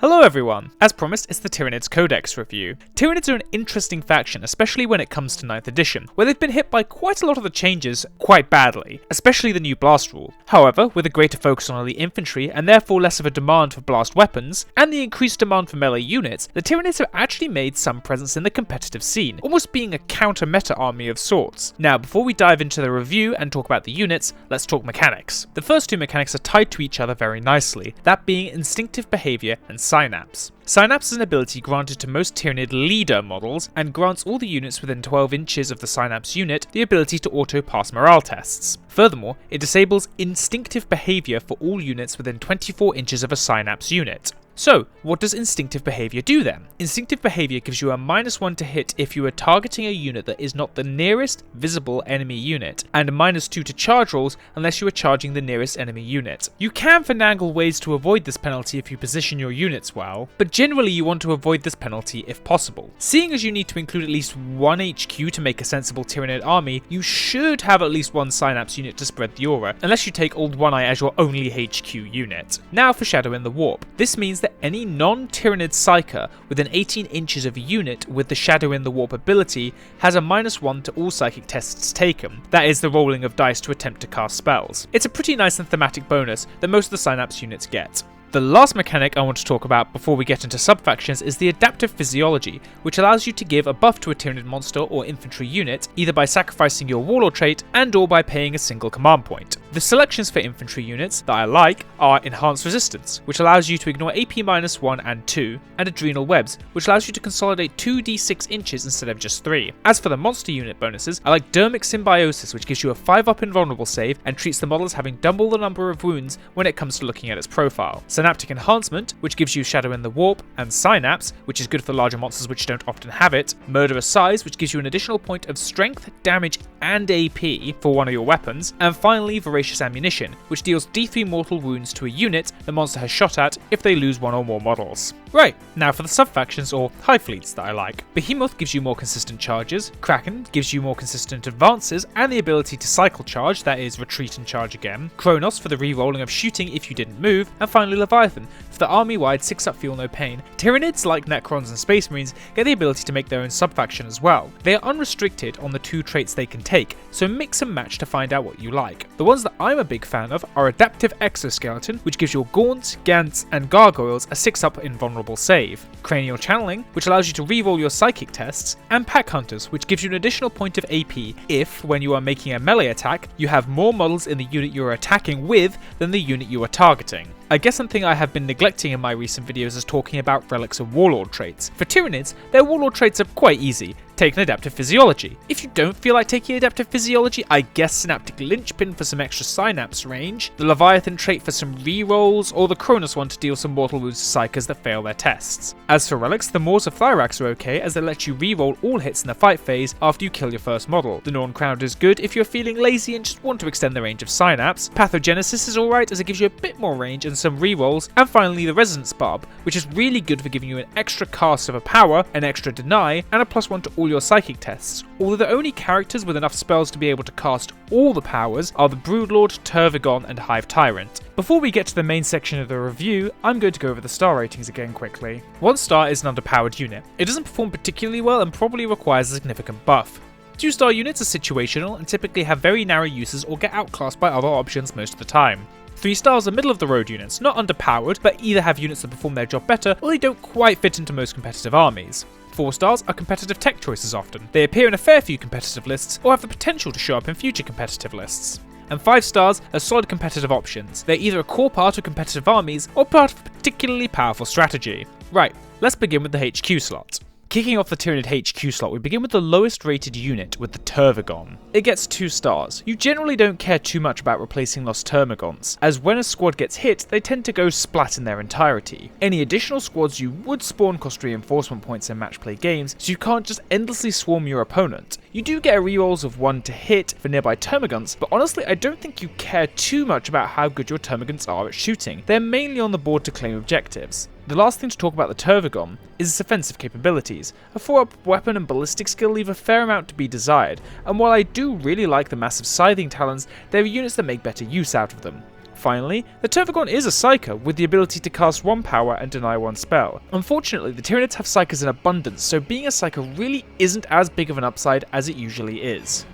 Hello everyone! As promised, it's the Tyranid Codex review. Tyranids are an interesting faction, especially when it comes to 9th edition, where they've been hit by quite a lot of the changes quite badly, especially the new blast rule. However, with a greater focus on elite infantry, and therefore less of a demand for blast weapons, and the increased demand for melee units, the Tyranids have actually made some presence in the competitive scene, almost being a counter-meta army of sorts. Now, before we dive into the review and talk about the units, let's talk mechanics. The first two mechanics are tied to each other very nicely, that being instinctive behavior and Synapse. Synapse is an ability granted to most Tyranid leader models and grants all the units within 12 inches of the Synapse unit the ability to auto-pass morale tests. Furthermore, it disables instinctive behavior for all units within 24 inches of a Synapse unit. So, what does instinctive behavior do then? Instinctive behavior gives you a -1 to hit if you are targeting a unit that is not the nearest visible enemy unit, and a -2 to charge rolls unless you are charging the nearest enemy unit. You can finagle ways to avoid this penalty if you position your units well, but generally you want to avoid this penalty if possible. Seeing as you need to include at least one HQ to make a sensible Tyranid army, you should have at least one Synapse unit to spread the aura, unless you take Old One Eye as your only HQ unit. Now for Shadow in the Warp. This means that any non-Tyranid Psyker within 18 inches of a unit with the Shadow in the Warp ability has a -1 to all psychic tests taken. That is the rolling of dice to attempt to cast spells. It's a pretty nice and thematic bonus that most of the Synapse units get. The last mechanic I want to talk about before we get into sub-factions is the Adaptive Physiology, which allows you to give a buff to a Tyranid monster or infantry unit, either by sacrificing your Warlord trait and or by paying a single command point. The selections for infantry units that I like are Enhanced Resistance, which allows you to ignore AP -1 and 2, and Adrenal Webs, which allows you to consolidate 2d6 inches instead of just 3. As for the monster unit bonuses, I like Dermic Symbiosis, which gives you a 5-up invulnerable save and treats the model as having double the number of wounds when it comes to looking at its profile. Synaptic Enhancement, which gives you Shadow in the Warp, and Synapse, which is good for larger monsters which don't often have it. Murderous Size, which gives you an additional point of strength, damage, and AP for one of your weapons. And finally, Voracious Ammunition, which deals D3 mortal wounds to a unit the monster has shot at if they lose one or more models. Right, now for the sub-factions or high fleets that I like. Behemoth gives you more consistent charges, Kraken gives you more consistent advances and the ability to cycle charge, that is retreat and charge again, Kronos for the re-rolling of shooting if you didn't move, and finally Leviathan for the army-wide 6-up Feel No Pain. Tyranids like Necrons and Space Marines get the ability to make their own sub-faction as well. They are unrestricted on the 2 traits they can take, so mix and match to find out what you like. The ones that I'm a big fan of are Adaptive Exoskeleton, which gives your Gaunts, Gants and Gargoyles a 6-up invulnerable save, Cranial Channeling, which allows you to reroll your psychic tests, and Pack Hunters, which gives you an additional point of AP if, when you are making a melee attack, you have more models in the unit you are attacking with than the unit you are targeting. I guess something I have been neglecting in my recent videos is talking about Relics and Warlord traits. For Tyranids, their Warlord traits are quite easy. Take an Adaptive Physiology. If you don't feel like taking Adaptive Physiology, I guess Synaptic Linchpin for some extra Synapse range, the Leviathan trait for some rerolls, or the Kronos one to deal some mortal wounds to Psykers that fail their tests. As for Relics, the Maws of Thyrax are okay as they let you reroll all hits in the fight phase after you kill your first model. The Norn Crowned is good if you're feeling lazy and just want to extend the range of Synapse. Pathogenesis is alright as it gives you a bit more range and some rerolls, and finally the Resonance Barb, which is really good for giving you an extra cast of a power, an extra deny, and a +1 to all your psychic tests, although the only characters with enough spells to be able to cast all the powers are the Broodlord, Turvagon, and Hive Tyrant. Before we get to the main section of the review, I'm going to go over the star ratings again quickly. 1 star is an underpowered unit. It doesn't perform particularly well and probably requires a significant buff. 2-star units are situational and typically have very narrow uses or get outclassed by other options most of the time. 3 stars are middle-of-the-road units, not underpowered, but either have units that perform their job better or they don't quite fit into most competitive armies. 4 stars are competitive tech choices often. They appear in a fair few competitive lists or have the potential to show up in future competitive lists. And 5 stars are solid competitive options. They're either a core part of competitive armies or part of a particularly powerful strategy. Right, let's begin with the HQ slot. Kicking off the Tyranid HQ slot, we begin with the lowest rated unit with the Turvagon. It gets 2 stars. You generally don't care too much about replacing lost Termagants, as when a squad gets hit, they tend to go splat in their entirety. Any additional squads you would spawn cost reinforcement points in match play games, so you can't just endlessly swarm your opponent. You do get rerolls of 1 to hit for nearby Termagants, but honestly I don't think you care too much about how good your Termagants are at shooting. They're mainly on the board to claim objectives. The last thing to talk about the Turvagon is its offensive capabilities. A 4-up weapon and ballistic skill leave a fair amount to be desired, and while I do really like the massive scything talons, there are units that make better use out of them. Finally, the Tervigon is a Psyker with the ability to cast 1 power and deny 1 spell. Unfortunately, the Tyranids have Psykers in abundance, so being a Psyker really isn't as big of an upside as it usually is.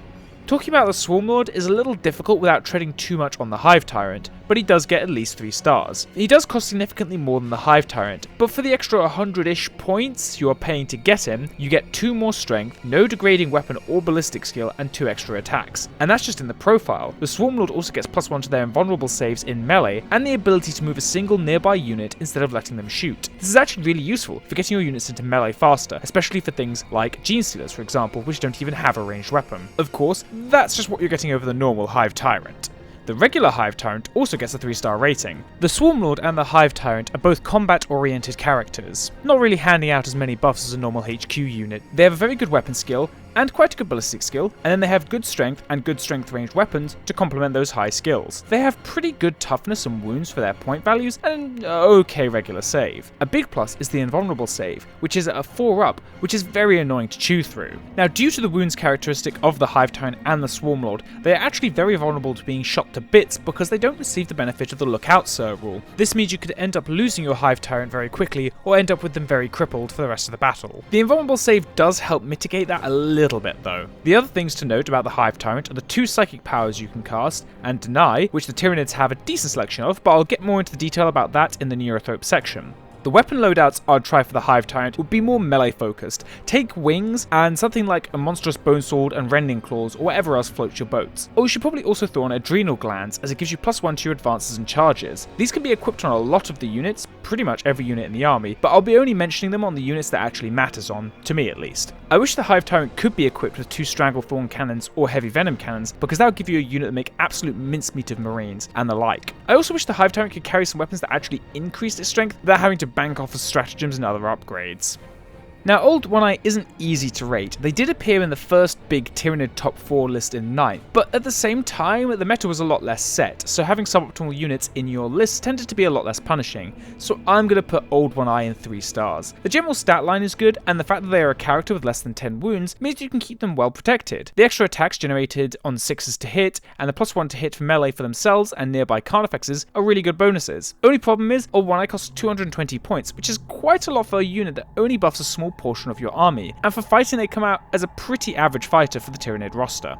Talking about the Swarmlord is a little difficult without treading too much on the Hive Tyrant, but he does get at least 3 stars. He does cost significantly more than the Hive Tyrant, but for the extra 100-ish points you are paying to get him, you get 2 more strength, no degrading weapon or ballistic skill, and 2 extra attacks. And that's just in the profile. The Swarmlord also gets +1 to their invulnerable saves in melee, and the ability to move a single nearby unit instead of letting them shoot. This is actually really useful for getting your units into melee faster, especially for things like Gene Stealers, for example, which don't even have a ranged weapon. Of course, that's just what you're getting over the normal Hive Tyrant. The regular Hive Tyrant also gets a 3-star rating. The Swarmlord and the Hive Tyrant are both combat-oriented characters, not really handing out as many buffs as a normal HQ unit. They have a very good weapon skill, and quite a good ballistic skill, and then they have good strength and good strength ranged weapons to complement those high skills. They have pretty good toughness and wounds for their point values, and an okay regular save. A big plus is the invulnerable save, which is at a 4-up, which is very annoying to chew through. Now, due to the wounds characteristic of the Hive Tyrant and the Swarmlord, they are actually very vulnerable to being shot to bits because they don't receive the benefit of the Lookout Sir rule. This means you could end up losing your Hive Tyrant very quickly, or end up with them very crippled for the rest of the battle. The invulnerable save does help mitigate that a little bit though. The other things to note about the Hive Tyrant are the 2 psychic powers you can cast, and Deny, which the Tyranids have a decent selection of, but I'll get more into the detail about that in the Neurothrope section. The weapon loadouts I'd try for the Hive Tyrant would be more melee focused. Take wings and something like a monstrous bone sword and rending claws or whatever else floats your boats. Or you should probably also throw on adrenal glands as it gives you +1 to your advances and charges. These can be equipped on a lot of the units, pretty much every unit in the army, but I'll be only mentioning them on the units that actually matters on, to me at least. I wish the Hive Tyrant could be equipped with 2 Stranglethorn cannons or Heavy Venom cannons, because that would give you a unit that make absolute mincemeat of Marines and the like. I also wish the Hive Tyrant could carry some weapons that actually increased its strength without having to bank off of stratagems and other upgrades. Now, Old One Eye isn't easy to rate. They did appear in the first big Tyranid top 4 list in 9th, but at the same time, the meta was a lot less set, so having suboptimal units in your list tended to be a lot less punishing, so I'm going to put Old One Eye in 3 stars. The general stat line is good, and the fact that they are a character with less than 10 wounds means you can keep them well protected. The extra attacks generated on 6s to hit, and the +1 to hit for melee for themselves and nearby Carnifexes are really good bonuses. Only problem is, Old One Eye costs 220 points, which is quite a lot for a unit that only buffs a small portion of your army, and for fighting they come out as a pretty average fighter for the Tyranid roster.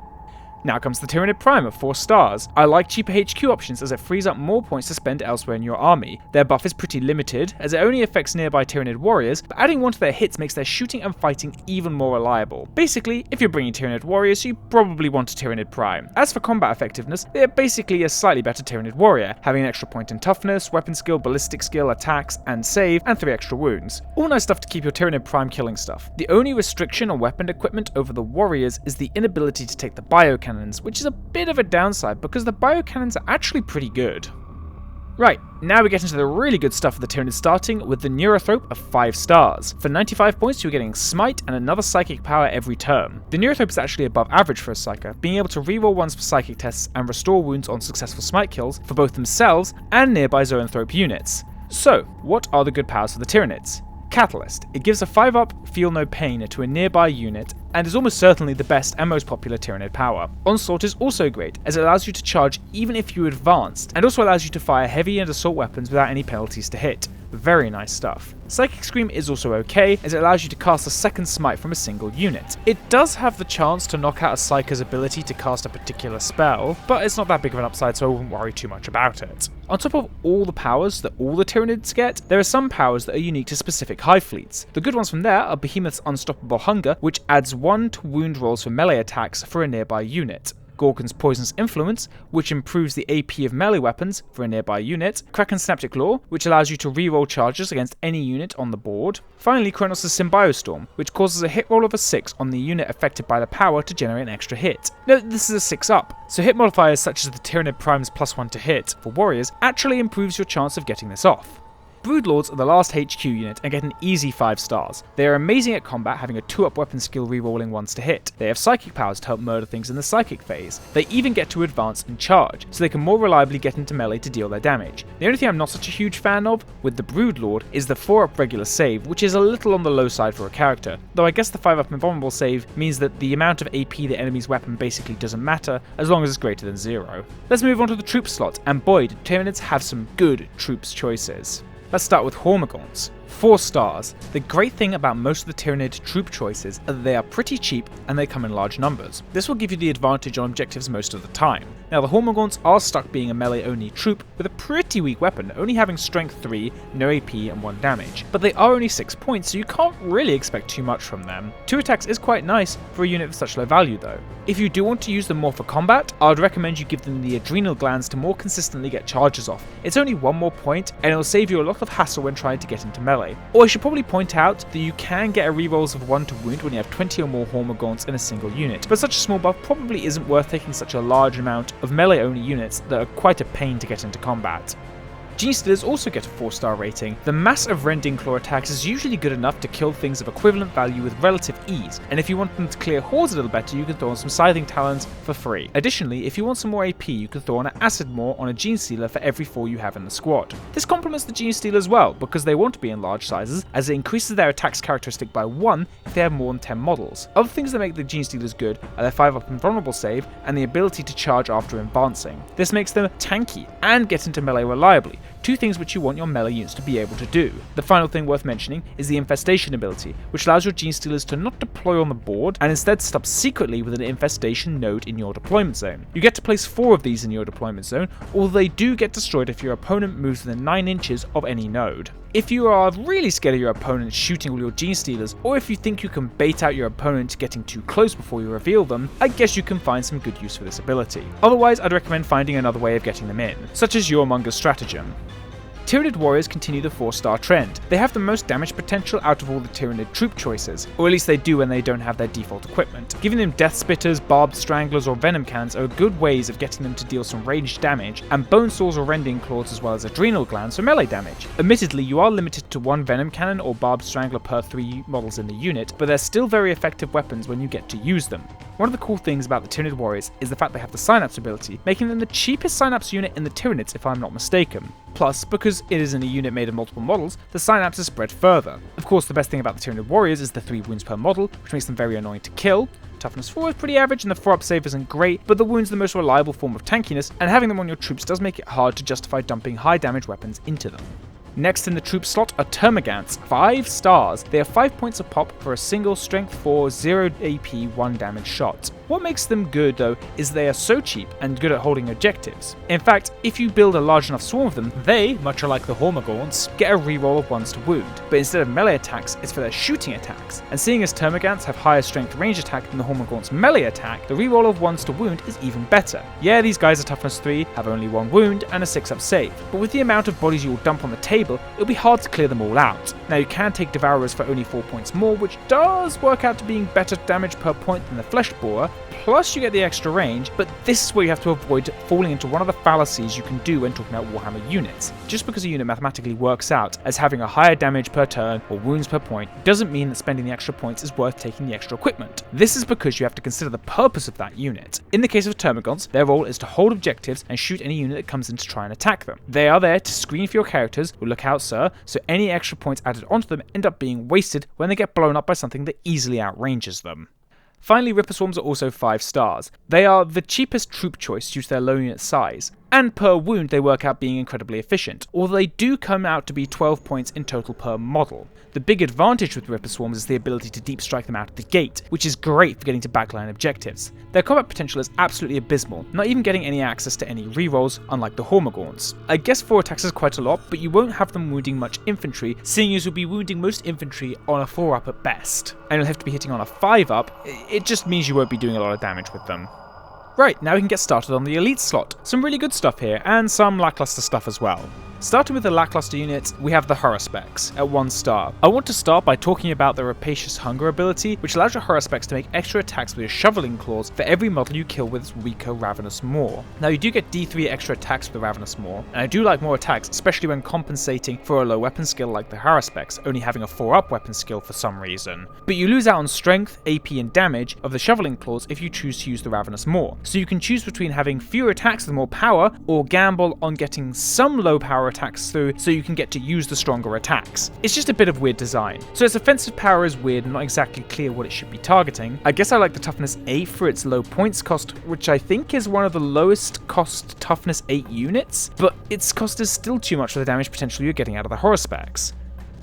Now comes the Tyranid Prime of 4 stars. I like cheaper HQ options as it frees up more points to spend elsewhere in your army. Their buff is pretty limited as it only affects nearby Tyranid warriors, but adding 1 to their hits makes their shooting and fighting even more reliable. Basically, if you're bringing Tyranid warriors, you probably want a Tyranid Prime. As for combat effectiveness, they're basically a slightly better Tyranid warrior, having an extra point in toughness, weapon skill, ballistic skill, attacks, and save, and 3 extra wounds. All nice stuff to keep your Tyranid Prime killing stuff. The only restriction on weapon equipment over the warriors is the inability to take the biocannons, which is a bit of a downside because the biocannons are actually pretty good. Right, now we get into the really good stuff of the Tyranids, starting with the Neurothrope of 5 stars. For 95 points you're getting Smite and another psychic power every turn. The Neurothrope is actually above average for a Psyker, being able to reroll ones for psychic tests and restore wounds on successful Smite kills for both themselves and nearby Zoanthrope units. So, what are the good powers for the Tyranids? Catalyst. It gives a 5-up Feel No Pain to a nearby unit and is almost certainly the best and most popular Tyranid power. Onslaught is also great as it allows you to charge even if you advanced, and also allows you to fire heavy and assault weapons without any penalties to hit. Very nice stuff. Psychic Scream is also okay, as it allows you to cast a second smite from a single unit. It does have the chance to knock out a Psyker's ability to cast a particular spell, but it's not that big of an upside, so I wouldn't worry too much about it. On top of all the powers that all the Tyranids get, there are some powers that are unique to specific hive fleets. The good ones from there are Behemoth's Unstoppable Hunger, which adds 1 to wound rolls for melee attacks for a nearby unit. Gorgon's Poisonous Influence, which improves the AP of melee weapons for a nearby unit. Kraken's Synaptic Law, which allows you to reroll charges against any unit on the board. Finally, Kronos' Symbiostorm, which causes a hit roll of a 6 on the unit affected by the power to generate an extra hit. Note this is a 6-up, so hit modifiers such as the Tyranid Prime's +1 to hit for warriors actually improves your chance of getting this off. Broodlords are the last HQ unit and get an easy 5 stars. They are amazing at combat, having a 2-up weapon skill rerolling ones to hit. They have psychic powers to help murder things in the psychic phase. They even get to advance and charge, so they can more reliably get into melee to deal their damage. The only thing I'm not such a huge fan of with the Broodlord is the 4-up regular save, which is a little on the low side for a character, though I guess the 5-up invulnerable save means that the amount of AP the enemy's weapon basically doesn't matter as long as it's greater than 0. Let's move on to the troop slot, and boy did Tyranids have some good troops choices. Let's start with Hormagaunts. 4 stars. The great thing about most of the Tyranid troop choices are that they are pretty cheap and they come in large numbers. This will give you the advantage on objectives most of the time. Now the Hormagaunts are stuck being a melee only troop with a pretty weak weapon, only having strength 3, no AP and 1 damage. But they are only 6 points, so you can't really expect too much from them. 2 attacks is quite nice for a unit with such low value though. If you do want to use them more for combat, I would recommend you give them the adrenal glands to more consistently get charges off. It's only 1 more point and it will save you a lot of hassle when trying to get into melee. Or I should probably point out that you can get a rerolls of 1 to wound when you have 20 or more Hormagaunts in a single unit, but such a small buff probably isn't worth taking such a large amount of melee only units that are quite a pain to get into combat. Genestealers also get a 4-star rating. The mass of Rending Claw attacks is usually good enough to kill things of equivalent value with relative ease, and if you want them to clear hordes a little better, you can throw on some Scything Talons for free. Additionally, if you want some more AP, you can throw on an Acid Maw on a Genestealer for every 4 you have in the squad. This complements the Genestealer as well, because they want to be in large sizes, as it increases their attacks characteristic by 1 if they have more than 10 models. Other things that make the Genestealers good are their 5-up invulnerable save and the ability to charge after advancing. This makes them tanky and get into melee reliably, 2 things which you want your melee units to be able to do. The final thing worth mentioning is the Infestation ability, which allows your Genestealers to not deploy on the board and instead stop secretly with an Infestation node in your deployment zone. You get to place 4 of these in your deployment zone, although they do get destroyed if your opponent moves within 9 inches of any node. If you are really scared of your opponent shooting all your Genestealers, or if you think you can bait out your opponent getting too close before you reveal them, I guess you can find some good use for this ability. Otherwise, I'd recommend finding another way of getting them in, such as Warmonger's stratagem. Tyranid warriors continue the 4-star trend. They have the most damage potential out of all the Tyranid troop choices, or at least they do when they don't have their default equipment. Giving them Death Spitters, Barbed Stranglers or Venom Cannons are good ways of getting them to deal some ranged damage, and Bone Saws or Rending Claws as well as Adrenal Glands for melee damage. Admittedly, you are limited to 1 Venom Cannon or Barbed Strangler per 3 models in the unit, but they're still very effective weapons when you get to use them. One of the cool things about the Tyranid warriors is the fact they have the Synapse ability, making them the cheapest Synapse unit in the Tyranids if I'm not mistaken. Plus, because it is in a unit made of multiple models, the Synapse is spread further. Of course, the best thing about the Tyranid warriors is the 3 wounds per model, which makes them very annoying to kill. Toughness 4 is pretty average and the 4-up save isn't great, but the wound's the most reliable form of tankiness, and having them on your troops does make it hard to justify dumping high damage weapons into them. Next in the troop slot are Termagants, 5 stars. They are 5 points a pop for a single strength 4, 0 AP, 1 damage shot. What makes them good though is they are so cheap and good at holding objectives. In fact, if you build a large enough swarm of them, they, much like the Hormagaunts, get a reroll of 1s to wound, but instead of melee attacks, it's for their shooting attacks. And seeing as Termagants have higher strength range attack than the Hormagaunts' melee attack, the reroll of 1s to wound is even better. Yeah, these guys are toughness 3, have only 1 wound and a 6-up save, but with the amount of bodies you will dump on the table, it'll be hard to clear them all out. Now you can take Devourers for only 4 points more, which does work out to being better damage per point than the Flesh Borer, plus you get the extra range, but this is where you have to avoid falling into one of the fallacies you can do when talking about Warhammer units. Just because a unit mathematically works out as having a higher damage per turn or wounds per point doesn't mean that spending the extra points is worth taking the extra equipment. This is because you have to consider the purpose of that unit. In the case of Termagants, their role is to hold objectives and shoot any unit that comes in to try and attack them. They are there to screen for your characters, or look out sir, so any extra points added onto them end up being wasted when they get blown up by something that easily outranges them. Finally, Ripper Swarms are also 5 stars. They are the cheapest troop choice due to their low unit size, and per wound they work out being incredibly efficient, although they do come out to be 12 points in total per model. The big advantage with Ripper Swarms is the ability to deep strike them out of the gate, which is great for getting to backline objectives. Their combat potential is absolutely abysmal, not even getting any access to any rerolls, unlike the Hormagaunts. I guess 4 attacks is quite a lot, but you won't have them wounding much infantry, seeing as you'll be wounding most infantry on a 4-up at best, and you'll have to be hitting on a 5-up, it just means you won't be doing a lot of damage with them. Right, now we can get started on the elite slot. Some really good stuff here, and some lackluster stuff as well. Starting with the lackluster units, we have the Horospecs at 1 star. I want to start by talking about the Rapacious Hunger ability, which allows your Horospecs to make extra attacks with your shoveling claws for every model you kill with its weaker Ravenous Maw. Now you do get D3 extra attacks with the Ravenous Maw, and I do like more attacks, especially when compensating for a low weapon skill like the Horospecs, only having a 4-up weapon skill for some reason. But you lose out on strength, AP and damage of the shoveling claws if you choose to use the Ravenous Maw, so you can choose between having fewer attacks with more power, or gamble on getting some low power attacks through so you can get to use the stronger attacks. It's just a bit of weird design. So its offensive power is weird and not exactly clear what it should be targeting. I guess I like the toughness 8 for its low points cost, which I think is one of the lowest cost toughness 8 units, but its cost is still too much for the damage potential you're getting out of the Horospecs.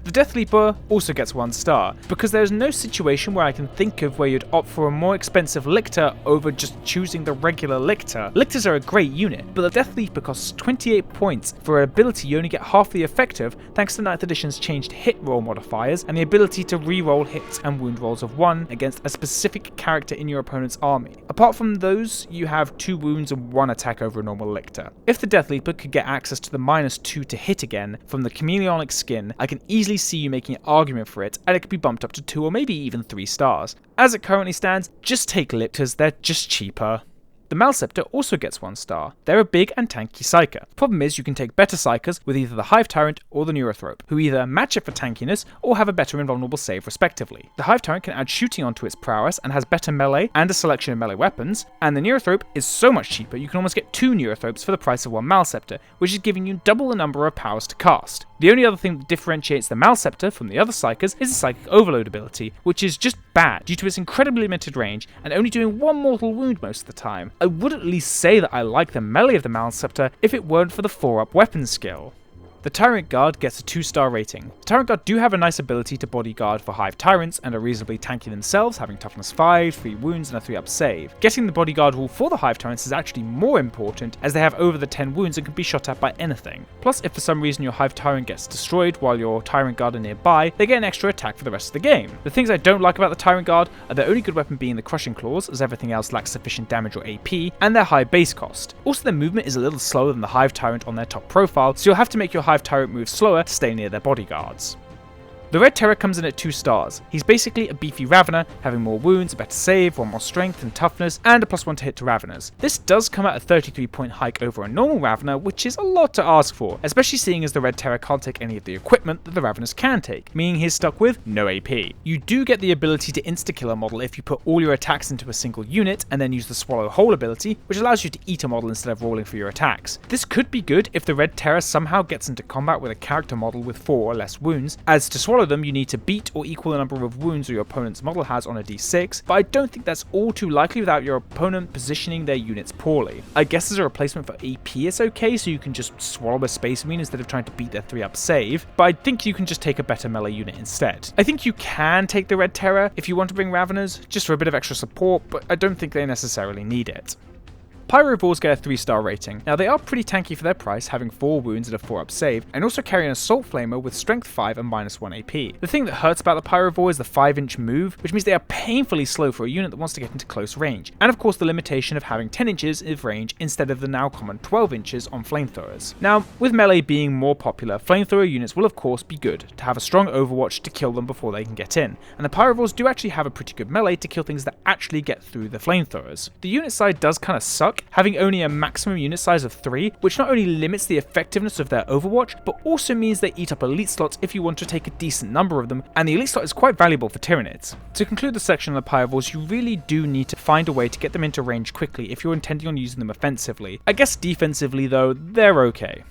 The Death Leaper also gets 1 star, because there is no situation where I can think of where you'd opt for a more expensive Lictor over just choosing the regular Lictor. Lictors are a great unit, but the Death Leaper costs 28 points for an ability you only get half the effect of thanks to 9th edition's changed hit roll modifiers and the ability to re-roll hits and wound rolls of 1 against a specific character in your opponent's army. Apart from those, you have 2 wounds and 1 attack over a normal Lictor. If the Death Leaper could get access to the -2 to hit again from the Chameleonic skin, I can easily see you making an argument for it, and it could be bumped up to 2 or maybe even 3 stars. As it currently stands, just take Lictors, they're just cheaper. The Malceptor also gets 1 star. They're a big and tanky Psyker. Problem is, you can take better Psykers with either the Hive Tyrant or the Neurothrope, who either match it for tankiness or have a better invulnerable save respectively. The Hive Tyrant can add shooting onto its prowess and has better melee and a selection of melee weapons, and the Neurothrope is so much cheaper you can almost get 2 Neurothropes for the price of 1 Malceptor, which is giving you double the number of powers to cast. The only other thing that differentiates the Malceptor from the other Psykers is the Psychic Overload ability, which is just bad due to its incredibly limited range and only doing 1 mortal wound most of the time. I would at least say that I like the melee of the Malceptor if it weren't for the 4-up weapon skill. The Tyrant Guard gets a 2-star rating. The Tyrant Guard do have a nice ability to bodyguard for Hive Tyrants and are reasonably tanky themselves, having toughness 5, 3 wounds and a 3-up save. Getting the bodyguard rule for the Hive Tyrants is actually more important as they have over the 10 wounds and can be shot at by anything. Plus, if for some reason your Hive Tyrant gets destroyed while your Tyrant Guard are nearby, they get an extra attack for the rest of the game. The things I don't like about the Tyrant Guard are their only good weapon being the Crushing Claws, as everything else lacks sufficient damage or AP, and their high base cost. Also, their movement is a little slower than the Hive Tyrant on their top profile, so you'll have to make your Hive Tyrant move slower to stay near their bodyguards. The Red Terror comes in at 2 stars. He's basically a beefy Ravener, having more wounds, a better save, 1 more strength and toughness, and a +1 to hit to Raveners. This does come at a 33 point hike over a normal Ravener, which is a lot to ask for, especially seeing as the Red Terror can't take any of the equipment that the Raveners can take, meaning he's stuck with no AP. You do get the ability to insta-kill a model if you put all your attacks into a single unit and then use the Swallow Whole ability, which allows you to eat a model instead of rolling for your attacks. This could be good if the Red Terror somehow gets into combat with a character model with 4 or less wounds, as to swallow them you need to beat or equal the number of wounds your opponent's model has on a d6, but I don't think that's all too likely without your opponent positioning their units poorly. I guess as a replacement for AP it's okay, so you can just swallow a Space Marine instead of trying to beat their 3-up save, but I think you can just take a better melee unit instead. I think you can take the Red Terror if you want to bring Raveners, just for a bit of extra support, but I don't think they necessarily need it. Pyrovores get a 3-star rating. Now they are pretty tanky for their price, having 4 wounds and a 4-up save, and also carry an Assault Flamer with strength 5 and -1 AP. The thing that hurts about the Pyrovore is the 5-inch move, which means they are painfully slow for a unit that wants to get into close range, and of course the limitation of having 10 inches of range instead of the now common 12 inches on flamethrowers. Now, with melee being more popular, flamethrower units will of course be good to have a strong overwatch to kill them before they can get in, and the Pyrovores do actually have a pretty good melee to kill things that actually get through the flamethrowers. The unit side does kind of suck, having only a maximum unit size of 3, which not only limits the effectiveness of their overwatch, but also means they eat up elite slots if you want to take a decent number of them, and the elite slot is quite valuable for Tyranids. To conclude the section on the Pyrovores, you really do need to find a way to get them into range quickly if you're intending on using them offensively. I guess defensively though, they're okay.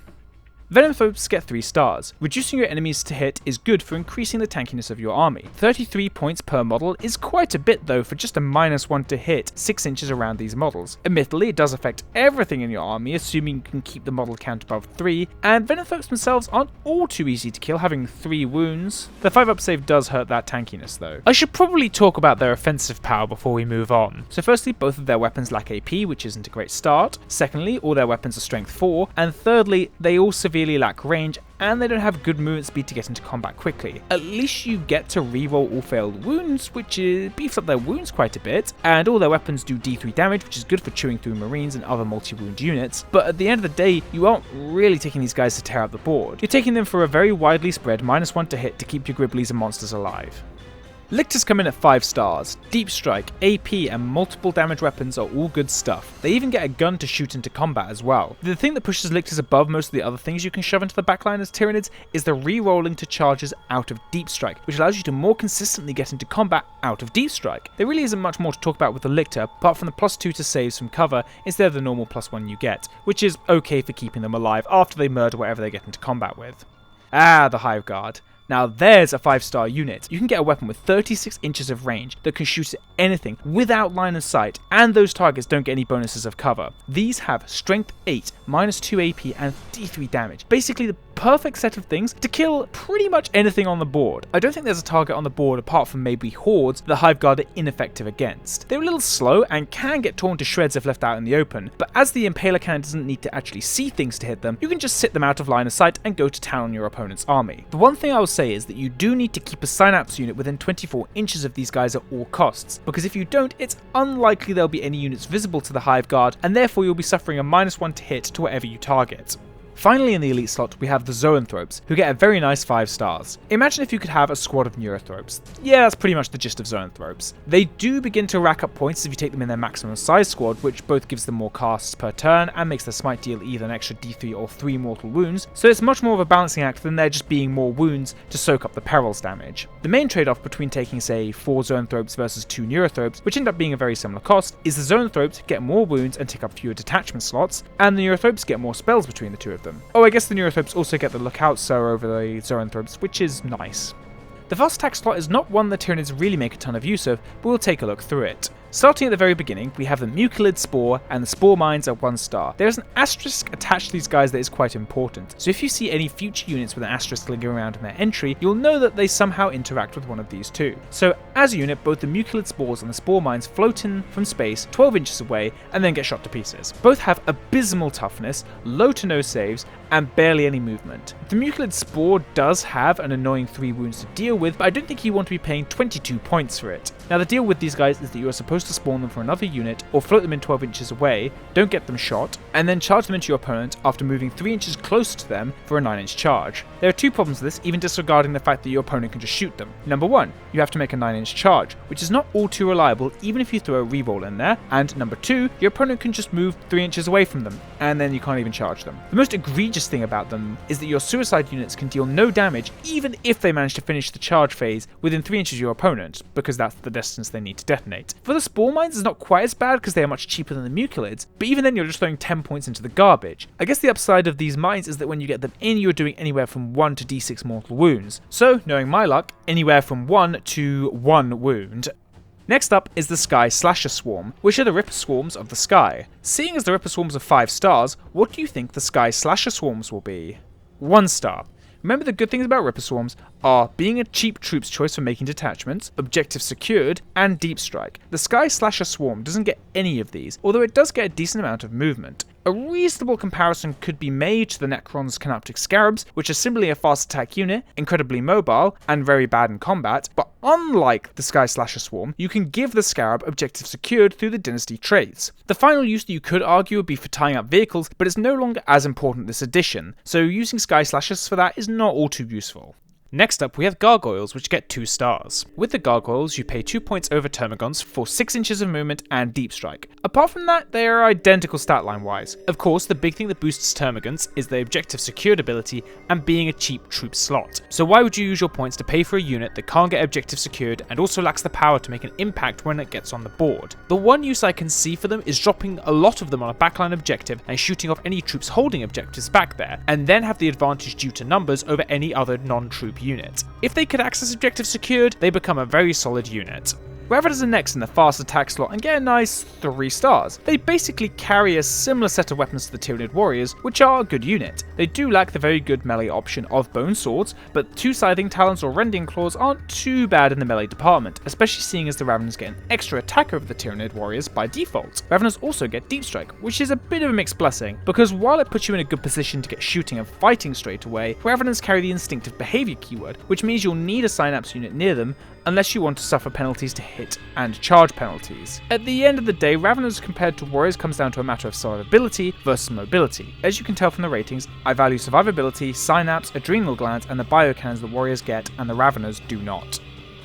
Venomthropes get 3 stars. Reducing your enemies to hit is good for increasing the tankiness of your army. 33 points per model is quite a bit though for just a -1 to hit 6 inches around these models. Admittedly, it does affect everything in your army, assuming you can keep the model count above 3, and Venomthropes themselves aren't all too easy to kill, having 3 wounds. The 5-up save does hurt that tankiness though. I should probably talk about their offensive power before we move on. So firstly, both of their weapons lack AP, which isn't a great start. Secondly, all their weapons are strength 4, and thirdly, they all severely severely lack range, and they don't have good movement speed to get into combat quickly. At least you get to reroll all failed wounds, which beefs up their wounds quite a bit, and all their weapons do D3 damage, which is good for chewing through marines and other multi-wound units. But at the end of the day, you aren't really taking these guys to tear up the board. You're taking them for a very widely spread -1 to hit to keep your Gribblies and monsters alive. Lictors come in at 5 stars. Deep Strike, AP, and multiple damage weapons are all good stuff. They even get a gun to shoot into combat as well. The thing that pushes Lictors above most of the other things you can shove into the backline as Tyranids is the re-rolling to charges out of Deep Strike, which allows you to more consistently get into combat out of Deep Strike. There really isn't much more to talk about with the Lictor, apart from the +2 to saves from cover instead of the normal +1 you get, which is okay for keeping them alive after they murder whatever they get into combat with. Ah, the Hive Guard. Now there's a 5-star unit. You can get a weapon with 36 inches of range that can shoot at anything without line of sight, and those targets don't get any bonuses of cover. These have Strength 8, -2 AP, and D3 damage. Basically the perfect set of things to kill pretty much anything on the board. I don't think there's a target on the board apart from maybe hordes that the Hive Guard are ineffective against. They're a little slow and can get torn to shreds if left out in the open, but as the Impaler Cannon doesn't need to actually see things to hit them, you can just sit them out of line of sight and go to town on your opponent's army. The one thing I will say is that you do need to keep a Synapse unit within 24 inches of these guys at all costs, because if you don't, it's unlikely there'll be any units visible to the Hive Guard, and therefore you'll be suffering a -1 to hit to whatever you target. Finally, in the elite slot, we have the Zoanthropes, who get a very nice 5 stars. Imagine if you could have a squad of Neurothropes. Yeah, that's pretty much the gist of Zoanthropes. They do begin to rack up points if you take them in their maximum size squad, which both gives them more casts per turn and makes their smite deal either an extra D3 or 3 mortal wounds, so it's much more of a balancing act than there just being more wounds to soak up the perils damage. The main trade-off between taking, say, 4 Zoanthropes versus 2 Neurothropes, which end up being a very similar cost, is the Zoanthropes get more wounds and take up fewer detachment slots, and the Neurothropes get more spells between the two of them. Oh, I guess the Neurothropes also get the Lookout Sir over the Zoanthropes, which is nice. The fast attack slot is not one the Tyranids really make a ton of use of, but we'll take a look through it. Starting at the very beginning, we have the Mucilid Spore, and the Spore Mines at 1 star. There is an asterisk attached to these guys that is quite important, so if you see any future units with an asterisk lingering around in their entry, you'll know that they somehow interact with one of these two. So as a unit, both the Mucilid Spores and the Spore Mines float in from space 12 inches away and then get shot to pieces. Both have abysmal toughness, low to no saves, and barely any movement. The Mucilid Spore does have an annoying 3 wounds to deal with, but I don't think you want to be paying 22 points for it. Now the deal with these guys is that you are supposed to spawn them for another unit, or float them in 12 inches away, don't get them shot, and then charge them into your opponent after moving 3 inches closer to them for a 9-inch charge. There are 2 problems with this, even disregarding the fact that your opponent can just shoot them. Number 1, you have to make a 9-inch charge, which is not all too reliable even if you throw a reroll in there, and number 2, your opponent can just move 3 inches away from them, and then you can't even charge them. The most egregious thing about them is that your suicide units can deal no damage even if they manage to finish the charge phase within 3 inches of your opponent, because that's the distance they need to detonate. For the Spore Mines, it's not quite as bad because they are much cheaper than the Mucilids, but even then you're just throwing 10 points into the garbage. I guess the upside of these mines is that when you get them in, you're doing anywhere from 1 to D6 mortal wounds. So, knowing my luck, anywhere from 1 to 1 wound. Next up is the Sky Slasher Swarm, which are the Ripper Swarms of the sky. Seeing as the Ripper Swarms are 5 stars, what do you think the Sky Slasher Swarms will be? 1 star. Remember, the good things about Ripper Swarms are being a cheap troops choice for making detachments, objectives secured, and deep strike. The Sky Slasher Swarm doesn't get any of these, although it does get a decent amount of movement. A reasonable comparison could be made to the Necron's Canoptic Scarabs, which are similarly a fast attack unit, incredibly mobile, and very bad in combat, but unlike the Sky Slasher Swarm, you can give the Scarab objective secured through the Dynasty traits. The final use that you could argue would be for tying up vehicles, but it's no longer as important this edition, so using Sky Slashers for that is not all too useful. Next up, we have Gargoyles, which get 2 stars. With the Gargoyles, you pay 2 points over Termagants for 6 inches of movement and Deep Strike. Apart from that, they are identical stat line wise. Of course, the big thing that boosts Termagants is the objective secured ability and being a cheap troop slot. So why would you use your points to pay for a unit that can't get objective secured and also lacks the power to make an impact when it gets on the board? The one use I can see for them is dropping a lot of them on a backline objective and shooting off any troops holding objectives back there, and then have the advantage due to numbers over any other non-troop unit. If they could access objectives secured, they become a very solid unit. Raveners are next in the fast attack slot and get a nice 3 stars. They basically carry a similar set of weapons to the Tyranid warriors, which are a good unit. They do lack the very good melee option of bone swords, but 2 scything talons or rending claws aren't too bad in the melee department, especially seeing as the Raveners get an extra attack over the Tyranid warriors by default. Raveners also get deep strike, which is a bit of a mixed blessing, because while it puts you in a good position to get shooting and fighting straight away, Raveners carry the instinctive behavior keyword, which means you'll need a synapse unit near them unless you want to suffer penalties to hit and charge penalties. At the end of the day, Raveners compared to warriors comes down to a matter of survivability versus mobility. As you can tell from the ratings, I value survivability, synapse, adrenal glands, and the biocannons the warriors get, and the Raveners do not.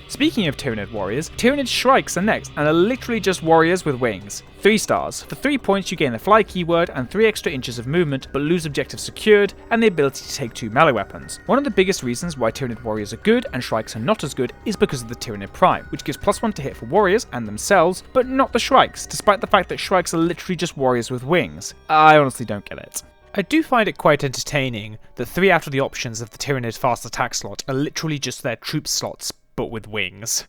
Speaking of Tyranid warriors, Tyranid Shrikes are next, and are literally just warriors with wings. 3 stars. For 3 points you gain the fly keyword and 3 extra inches of movement, but lose objectives secured and the ability to take 2 melee weapons. One of the biggest reasons why Tyranid warriors are good and Shrikes are not as good is because of the Tyranid Prime, which gives +1 to hit for warriors and themselves, but not the Shrikes, despite the fact that Shrikes are literally just warriors with wings. I honestly don't get it. I do find it quite entertaining that 3 out of the options of the Tyranid fast attack slot are literally just their troop slots, but with wings.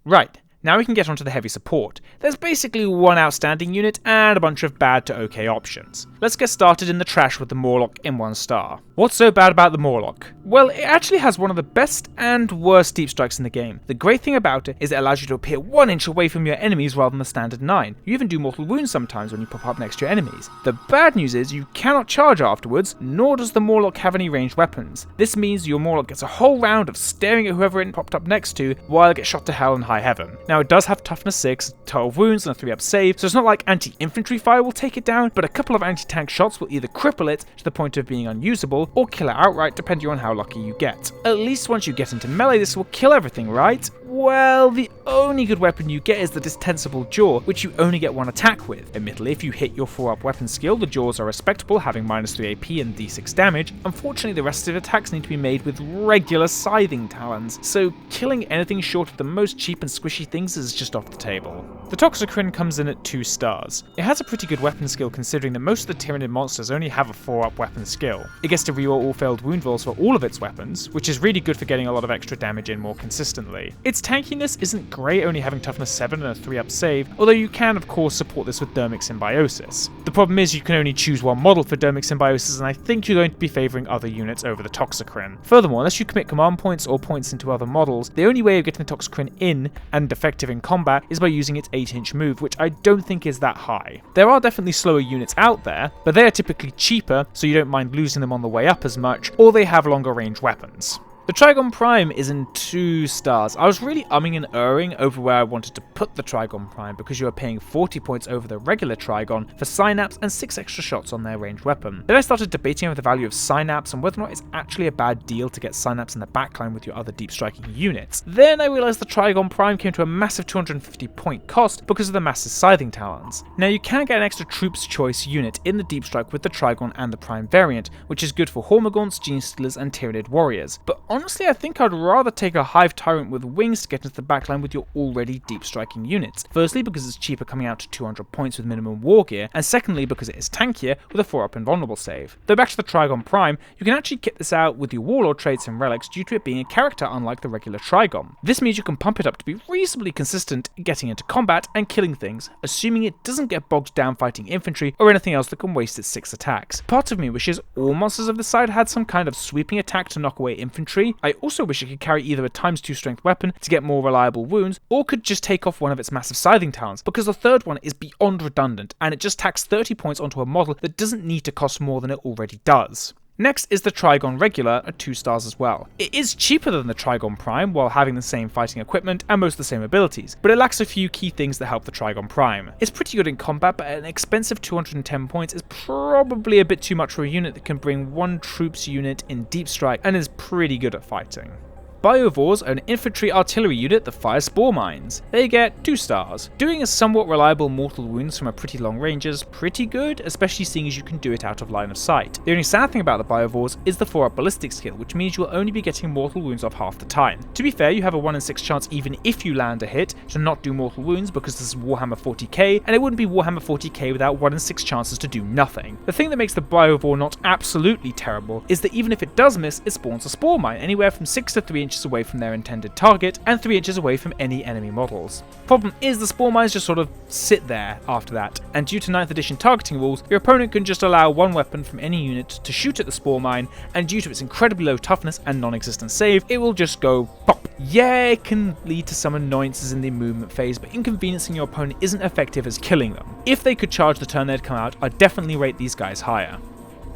Right, now we can get onto the heavy support. There's basically 1 outstanding unit and a bunch of bad to okay options. Let's get started in the trash with the Morlock in 1 star. What's so bad about the Morlock? Well, it actually has one of the best and worst deep strikes in the game. The great thing about it is it allows you to appear 1 inch away from your enemies rather than the standard 9. You even do mortal wounds sometimes when you pop up next to your enemies. The bad news is you cannot charge afterwards, nor does the Morlock have any ranged weapons. This means your Morlock gets a whole round of staring at whoever it popped up next to while it gets shot to hell in high heaven. Now it does have toughness 6, 12 wounds and a 3-up save, so it's not like anti-infantry fire will take it down, but a couple of anti-tank shots will either cripple it to the point of being unusable, or kill it outright depending on how lucky you get. At least once you get into melee this will kill everything, right? Well, the only good weapon you get is the Distensible Jaw, which you only get 1 attack with. Admittedly, if you hit your 4-up weapon skill, the jaws are respectable, having -3 AP and d6 damage. Unfortunately, the rest of the attacks need to be made with regular scything talons, so killing anything short of the most cheap and squishy things is just off the table. The Toxicrin comes in at 2 stars. It has a pretty good weapon skill considering that most of the Tyranid monsters only have a 4-up weapon skill. It gets to reroll all failed wound rolls for all of its weapons, which is really good for getting a lot of extra damage in more consistently. Its tankiness isn't great, only having toughness 7 and a 3-up save, although you can of course support this with Dermic Symbiosis. The problem is you can only choose 1 model for Dermic Symbiosis, and I think you're going to be favouring other units over the Toxicrin. Furthermore, unless you commit command points or points into other models, the only way of getting the Toxicrin in and effective in combat is by using its 8-inch move, which I don't think is that high. There are definitely slower units out there, but they are typically cheaper, so you don't mind losing them on the way up as much, or they have longer range weapons. The Trigon Prime is in 2 stars. I was really umming and erring over where I wanted to put the Trigon Prime because you are paying 40 points over the regular Trigon for Synapse and 6 extra shots on their ranged weapon. Then I started debating over the value of Synapse and whether or not it's actually a bad deal to get Synapse in the backline with your other deep striking units. Then I realised the Trigon Prime came to a massive 250 point cost because of the massive Scything Talons. Now you can get an extra Troops Choice unit in the deep strike with the Trigon and the Prime variant, which is good for Hormagaunts, Genestealers and Tyranid warriors. But honestly, I think I'd rather take a Hive Tyrant with wings to get into the backline with your already deep striking units. Firstly, because it's cheaper coming out to 200 points with minimum war gear, and secondly because it is tankier with a 4-up invulnerable save. Though back to the Trigon Prime, you can actually kit this out with your Warlord traits and relics due to it being a character unlike the regular Trigon. This means you can pump it up to be reasonably consistent getting into combat and killing things, assuming it doesn't get bogged down fighting infantry or anything else that can waste its 6 attacks. Part of me wishes all monsters of the side had some kind of sweeping attack to knock away infantry. I also wish it could carry either a ×2 strength weapon to get more reliable wounds, or could just take off one of its massive Scything Talons, because the third one is beyond redundant, and it just tacks 30 points onto a model that doesn't need to cost more than it already does. Next is the Trigon Regular at 2 stars as well. It is cheaper than the Trigon Prime while having the same fighting equipment and most of the same abilities, but it lacks a few key things that help the Trigon Prime. It's pretty good in combat, but at an expensive 210 points is probably a bit too much for a unit that can bring 1 troops unit in deep strike and is pretty good at fighting. Biovores are an infantry artillery unit that fires spore mines. They get 2 stars. Doing a somewhat reliable mortal wounds from a pretty long range is pretty good, especially seeing as you can do it out of line of sight. The only sad thing about the Biovores is the 4-up ballistic skill, which means you'll only be getting mortal wounds off half the time. To be fair, you have a 1 in 6 chance even if you land a hit to not do mortal wounds because this is Warhammer 40k, and it wouldn't be Warhammer 40k without 1 in 6 chances to do nothing. The thing that makes the Biovore not absolutely terrible is that even if it does miss, it spawns a spore mine anywhere from 6 to 3 inches away from their intended target and 3 inches away from any enemy models. Problem is the spore mines just sort of sit there after that, and due to 9th edition targeting rules, your opponent can just allow one weapon from any unit to shoot at the spore mine, and due to its incredibly low toughness and non-existent save, it will just go pop. Yeah, it can lead to some annoyances in the movement phase, but inconveniencing your opponent isn't effective as killing them. If they could charge the turn they'd come out, I'd definitely rate these guys higher.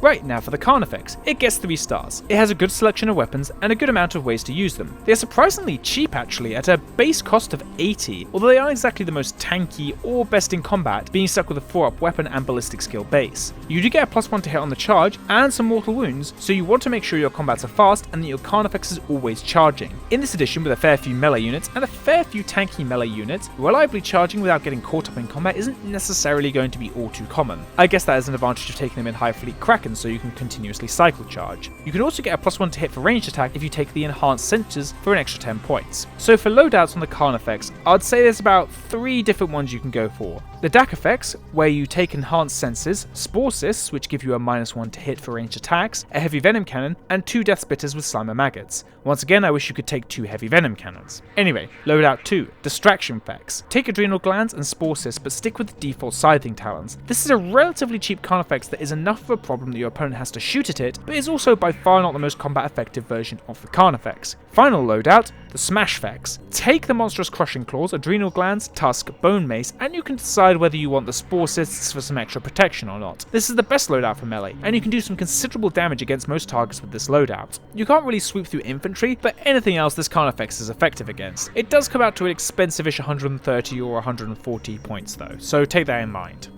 Right, now for the Carnifex. It gets 3 stars. It has a good selection of weapons and a good amount of ways to use them. They are surprisingly cheap actually, at a base cost of 80, although they aren't exactly the most tanky or best in combat, being stuck with a 4-up weapon and ballistic skill base. You do get a +1 to hit on the charge and some mortal wounds, so you want to make sure your combats are fast and that your Carnifex is always charging. In this edition, with a fair few melee units and a fair few tanky melee units, reliably charging without getting caught up in combat isn't necessarily going to be all too common. I guess that is an advantage of taking them in high fleet Kraken, so you can continuously cycle charge. You can also get a +1 to hit for ranged attack if you take the enhanced sensors for an extra 10 points. So for loadouts on the Carnifex, I'd say there's about 3 different ones you can go for. The DAC effects, where you take enhanced senses, Spore Cysts, which give you a -1 to hit for ranged attacks, a heavy venom cannon, and 2 death spitters with Slimer maggots. Once again, I wish you could take 2 heavy venom cannons. Anyway, loadout 2, distraction effects. Take adrenal glands and Spore Cysts, but stick with the default scything talons. This is a relatively cheap Carnifex that is enough of a problem that your opponent has to shoot at it, but is also by far not the most combat effective version of the Carnifex. Final loadout, the Smash Fex. Take the monstrous crushing claws, adrenal glands, tusk, bone mace, and you can decide whether you want the Spore Cysts for some extra protection or not. This is the best loadout for melee, and you can do some considerable damage against most targets with this loadout. You can't really sweep through infantry, but anything else this Carnifex is effective against. It does come out to an expensive-ish 130 or 140 points though, so take that in mind.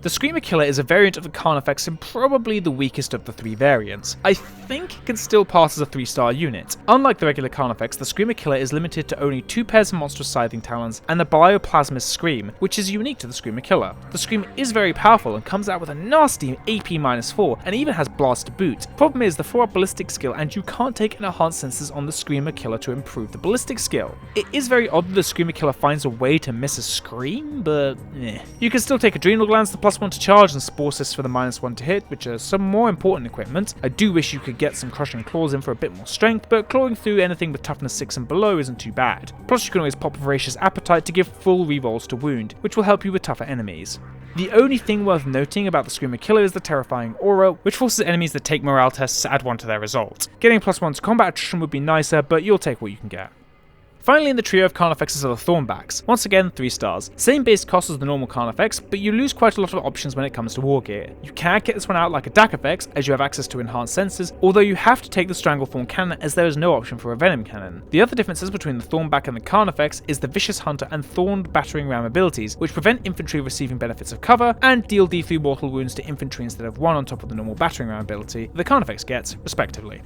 The Screamer Killer is a variant of the Carnifex and probably the weakest of the 3 variants. I think it can still pass as a 3-star unit. Unlike the regular Carnifex, the Screamer Killer is limited to only 2 pairs of monstrous scything talons and the Bioplasmist Scream, which is unique to the Screamer Killer. The Scream is very powerful and comes out with a nasty AP -4 and even has Blast to boot. Problem is the 4-up ballistic skill, and you can't take enhanced sensors on the Screamer Killer to improve the ballistic skill. It is very odd that the Screamer Killer finds a way to miss a Scream, but You can still take adrenal glands, the +1 to charge, and Spore Cysts for the -1 to hit, which are some more important equipment. I do wish you could get some crushing claws in for a bit more strength, but clawing through anything with toughness 6 and below isn't too bad. Plus you can always pop a Voracious Appetite to give full rerolls to wound, which will help you with tougher enemies. The only thing worth noting about the Screamer Killer is the terrifying aura, which forces enemies that take morale tests to add 1 to their result. Getting +1 to combat attrition would be nicer, but you'll take what you can get. Finally, in the trio of Carnifexes are the Thornbacks. Once again, 3 stars. Same base cost as the normal Carnifex, but you lose quite a lot of options when it comes to war gear. You can get this one out like a DAC effects, as you have access to enhanced sensors, although you have to take the Stranglethorn cannon as there is no option for a Venom cannon. The other differences between the Thornback and the Carnifex is the Vicious Hunter and Thorned Battering Ram abilities, which prevent infantry receiving benefits of cover, and deal D3 mortal wounds to infantry instead of 1 on top of the normal Battering Ram ability the Carnifex gets, respectively.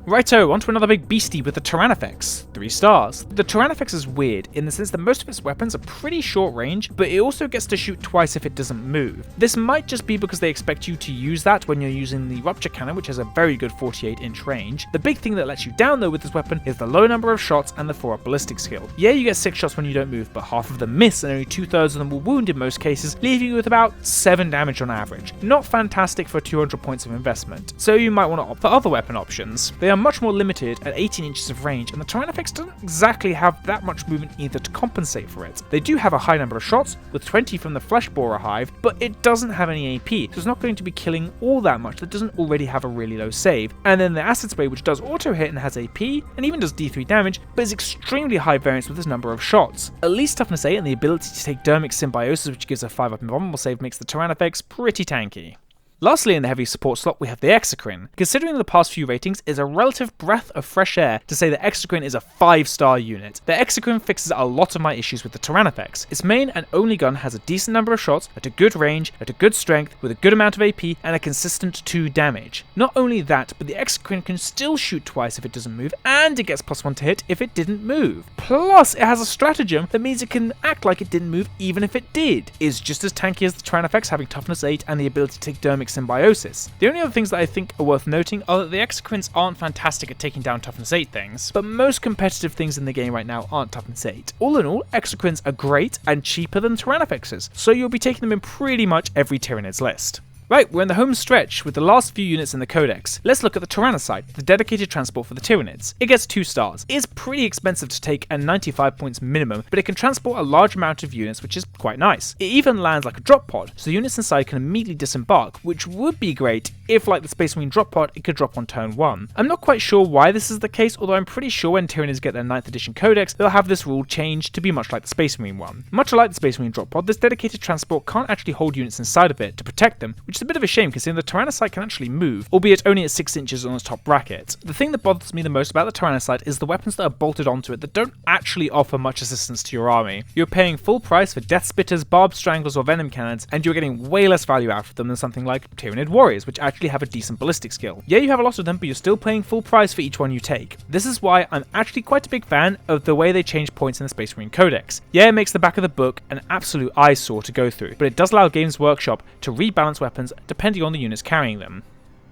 Righto, onto another big beastie with the Tyrannifex. 3 stars. The Tyrannifex is weird in the sense that most of its weapons are pretty short range, but it also gets to shoot twice if it doesn't move. This might just be because they expect you to use that when you're using the Rupture Cannon, which has a very good 48-inch range. The big thing that lets you down though with this weapon is the low number of shots and the 4-up ballistic skill. Yeah, you get 6 shots when you don't move, but half of them miss and only 2/3 of them will wound in most cases, leaving you with about 7 damage on average. Not fantastic for 200 points of investment, so you might want to opt for other weapon options. They are much more limited at 18 inches of range, and the Tyrannifex doesn't exactly have that much movement either to compensate for it. They do have a high number of shots, with 20 from the Flesh Borer Hive, but it doesn't have any AP, so it's not going to be killing all that much that doesn't already have a really low save. And then the Acid Spray, which does auto hit and has AP, and even does D3 damage, but is extremely high variance with its number of shots. At least toughness 8 and the ability to take Dermic Symbiosis, which gives a 5-up invulnerable save, makes the Tyrannifex pretty tanky. Lastly, in the heavy support slot, we have the Exocrine. Considering the past few ratings, is a relative breath of fresh air to say that Exocrine is a 5-star unit. The Exocrine fixes a lot of my issues with the Tyrannifex. Its main and only gun has a decent number of shots, at a good range, at a good strength, with a good amount of AP, and a consistent 2 damage. Not only that, but the Exocrine can still shoot twice if it doesn't move, and it gets +1 to hit if it didn't move. Plus, it has a stratagem that means it can act like it didn't move even if it did. It's just as tanky as the Tyrannifex, having toughness 8 and the ability to take Dermic Symbiosis. The only other things that I think are worth noting are that the Exocrines aren't fantastic at taking down toughness 8 things, but most competitive things in the game right now aren't toughness 8. All in all, Exocrines are great and cheaper than Tyrannifexes, so you'll be taking them in pretty much every Tyranid's list. Right, we're in the home stretch with the last few units in the Codex. Let's look at the Tyranid, the dedicated transport for the Tyranids. It gets 2 stars. It is pretty expensive to take at 95 points minimum, but it can transport a large amount of units, which is quite nice. It even lands like a drop pod, so units inside can immediately disembark, which would be great if, like the Space Marine drop pod, it could drop on turn 1. I'm not quite sure why this is the case, although I'm pretty sure when Tyranids get their 9th edition Codex, they'll have this rule changed to be much like the Space Marine one. Much like the Space Marine drop pod, this dedicated transport can't actually hold units inside of it to protect them, which is a bit of a shame considering the Tyranid can actually move, albeit only at 6 inches on its top bracket. The thing that bothers me the most about the Tyranid is the weapons that are bolted onto it that don't actually offer much assistance to your army. You're paying full price for Death Spitters, Barbed Stranglers or Venom Cannons, and you're getting way less value out of them than something like Tyranid Warriors, which actually have a decent ballistic skill. Yeah, you have a lot of them, but you're still paying full price for each one you take. This is why I'm actually quite a big fan of the way they change points in the Space Marine Codex. Yeah, it makes the back of the book an absolute eyesore to go through, but it does allow Games Workshop to rebalance weapons depending on the units carrying them.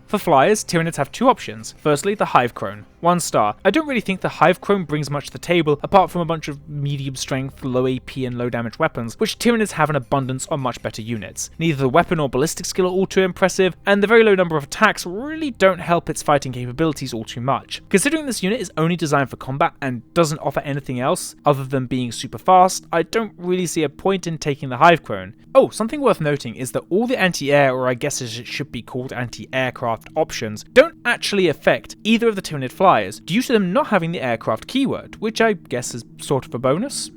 For flyers, Tyranids have 2 options. Firstly, the Hive Crone, 1 star. I don't really think the Hive Crone brings much to the table apart from a bunch of medium strength, low AP and low damage weapons, which Tyranids have an abundance on much better units. Neither the weapon or ballistic skill are all too impressive, and the very low number of attacks really don't help its fighting capabilities all too much. Considering this unit is only designed for combat and doesn't offer anything else other than being super fast, I don't really see a point in taking the Hive Crone. Oh, something worth noting is that all the anti-air, or I guess as it should be called anti-aircraft options, don't actually affect either of the Tyranid flyers due to them not having the aircraft keyword, which I guess is sort of a bonus.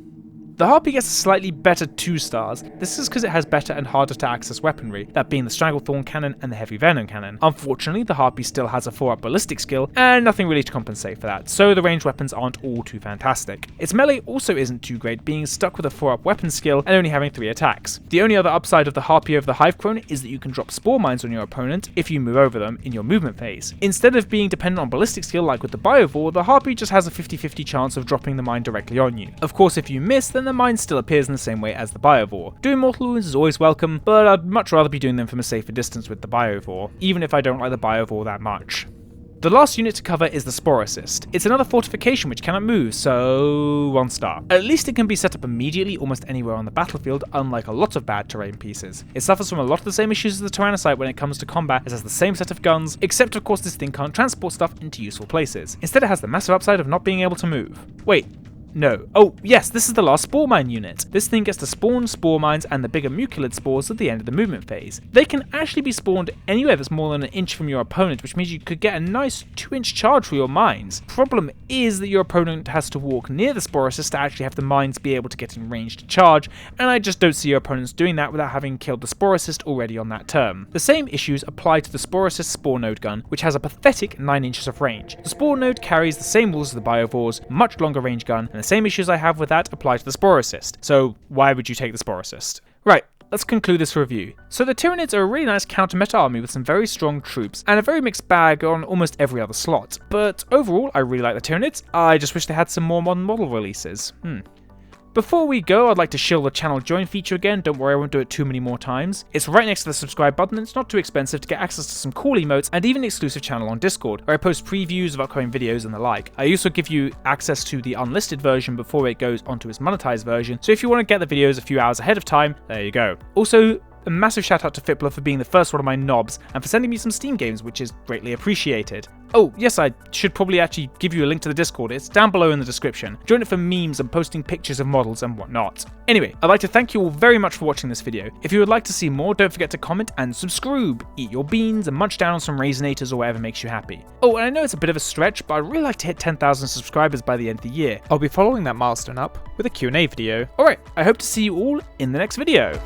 The Harpy gets a slightly better 2 stars. This is because it has better and harder to access weaponry, that being the Stranglethorn Cannon and the Heavy Venom Cannon. Unfortunately, the Harpy still has a 4-up ballistic skill, and nothing really to compensate for that, so the ranged weapons aren't all too fantastic. Its melee also isn't too great, being stuck with a 4-up weapon skill and only having 3 attacks. The only other upside of the Harpy over the Hive Crone is that you can drop Spore Mines on your opponent if you move over them in your movement phase. Instead of being dependent on ballistic skill like with the Biovore, the Harpy just has a 50-50 chance of dropping the mine directly on you. Of course, if you miss, then the mine still appears in the same way as the Biovore. Doing mortal wounds is always welcome, but I'd much rather be doing them from a safer distance with the Biovore, even if I don't like the Biovore that much. The last unit to cover is the Sporicist. It's another fortification which cannot move, so 1 star. At least it can be set up immediately almost anywhere on the battlefield, unlike a lot of bad terrain pieces. It suffers from a lot of the same issues as the Tyranid when it comes to combat. It has the same set of guns, except of course this thing can't transport stuff into useful places. Instead it has the massive upside of not being able to move. Wait. No. Oh, yes, this is the last Spore Mine unit. This thing gets to spawn Spore Mines and the bigger Mucilid spores at the end of the movement phase. They can actually be spawned anywhere that's more than an inch from your opponent, which means you could get a nice 2-inch charge for your mines. Problem is that your opponent has to walk near the Sporicist to actually have the mines be able to get in range to charge, and I just don't see your opponents doing that without having killed the Sporicist already on that turn. The same issues apply to the Sporicist Spore Node gun, which has a pathetic 9 inches of range. The Spore Node carries the same rules as the Biovore's much longer range gun, and the same issues I have with that apply to the Sporicist, so why would you take the Sporicist? Right, let's conclude this review. So the Tyranids are a really nice counter-meta army with some very strong troops, and a very mixed bag on almost every other slot. But overall, I really like the Tyranids. I just wish they had some more modern model releases. Before we go, I'd like to shill the channel join feature again. Don't worry, I won't do it too many more times. It's right next to the subscribe button, and it's not too expensive to get access to some cool emotes and even an exclusive channel on Discord, where I post previews of upcoming videos and the like. I also give you access to the unlisted version before it goes onto its monetized version, so if you want to get the videos a few hours ahead of time, there you go. Also, a massive shout out to Fipler for being the first one of my knobs and for sending me some Steam games, which is greatly appreciated. Oh, yes, I should probably actually give you a link to the Discord. It's down below in the description. Join it for memes and posting pictures of models and whatnot. Anyway, I'd like to thank you all very much for watching this video. If you would like to see more, don't forget to comment and subscribe. Eat your beans and munch down on some Raisinators or whatever makes you happy. Oh, and I know it's a bit of a stretch, but I'd really like to hit 10,000 subscribers by the end of the year. I'll be following that milestone up with a Q&A video. Alright, I hope to see you all in the next video.